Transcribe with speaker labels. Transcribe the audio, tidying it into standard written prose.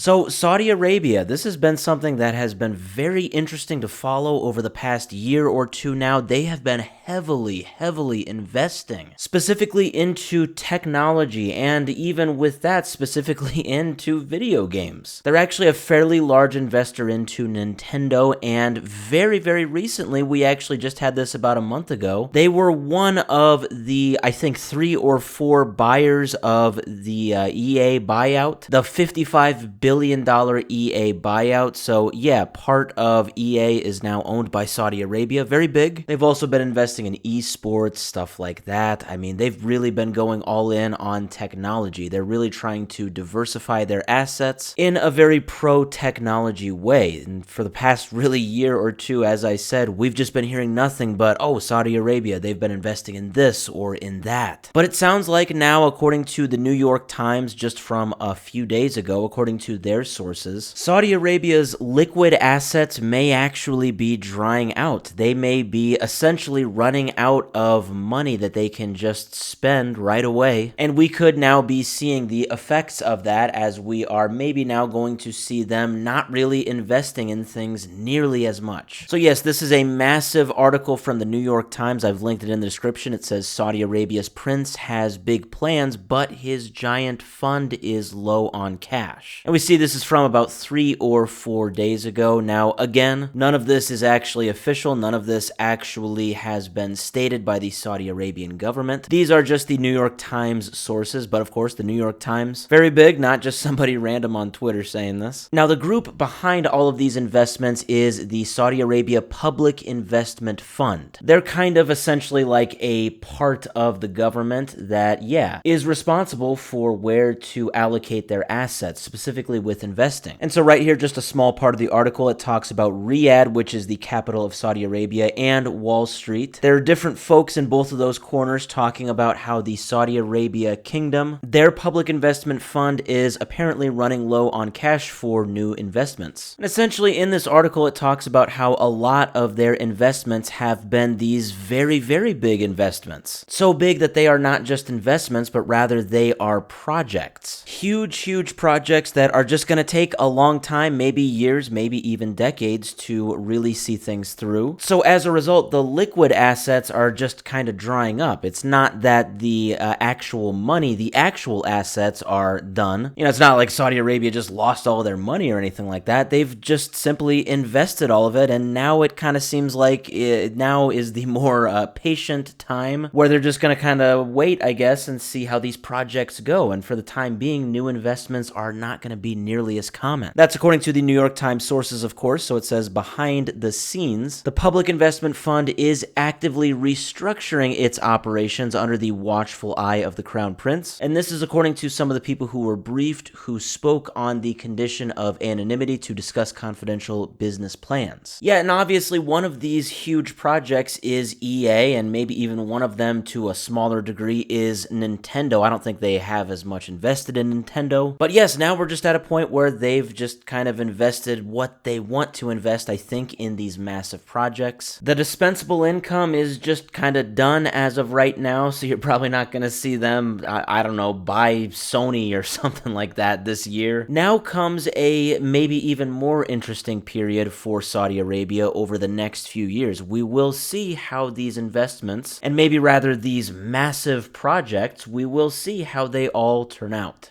Speaker 1: So, Saudi Arabia, this has been something that has been very interesting to follow over the past year or two now. They have been heavily investing, specifically into technology, and even with that, specifically into video games. They're actually a fairly large investor into Nintendo, and very recently, we actually just had this about a month ago, they were one of the, I think, 3 or 4 buyers of the EA buyout, the $55 billion EA buyout. So yeah, part of EA is now owned by Saudi Arabia. Very big. They've also been investing in esports, stuff like that. I mean, they've really been going all in on technology. They're really trying to diversify their assets in a very pro-technology way. And for the past really year or two, as I said, we've just been hearing nothing but, oh, Saudi Arabia, they've been investing in this or in that. But it sounds like now, according to the New York Times, just from a few days ago, according to their sources, Saudi Arabia's liquid assets may actually be drying out. They may be essentially running out of money that they can just spend right away. And we could now be seeing the effects of that, as we are maybe now going to see them not really investing in things nearly as much. So yes, this is a massive article from the New York Times. I've linked it in the description. It says Saudi Arabia's prince has big plans, but his giant fund is low on cash. And we see this is from about 3 or 4 days ago. Now, again, none of this is actually official. None of this actually has been stated by the Saudi Arabian government. These are just the New York Times sources, but of course, the New York Times, very big, not just somebody random on Twitter saying this. Now, the group behind all of these investments is the Saudi Arabia Public Investment Fund. They're kind of essentially like a part of the government that, yeah, is responsible for where to allocate their assets, specifically with investing. And so right here, just a small part of the article, it talks about Riyadh, which is the capital of Saudi Arabia, and Wall Street. There are different folks in both of those corners talking about how the Saudi Arabia Kingdom, their public investment fund, is apparently running low on cash for new investments. And essentially in this article, it talks about how a lot of their investments have been these very big investments. So big that they are not just investments, but rather they are projects. Huge projects that are just going to take a long time, maybe years, maybe even decades, to really see things through. So as a result, the liquid assets are just kind of drying up. It's not that the actual money, the actual assets are done. You know, it's not like Saudi Arabia just lost all their money or anything like that. They've just simply invested all of it, and now it kind of seems like now is the more patient time where they're just going to kind of wait, I guess, and see how these projects go. And for the time being, new investments are not going to be nearly as common. That's according to the New York Times sources, of course. So it says, behind the scenes, the Public Investment Fund is actively restructuring its operations under the watchful eye of the Crown Prince. And this is according to some of the people who were briefed, who spoke on the condition of anonymity to discuss confidential business plans. Yeah, and obviously one of these huge projects is EA, and maybe even one of them to a smaller degree is Nintendo. I don't think they have as much invested in Nintendo. But yes, now we're just at a point where they've just kind of invested what they want to invest, I think, in these massive projects. The dispensable income is just kind of done as of right now, so you're probably not going to see them, I don't know, buy Sony or something like that this year. Now comes a maybe even more interesting period for Saudi Arabia over the next few years. We will see how these investments, and maybe rather these massive projects, we will see how they all turn out.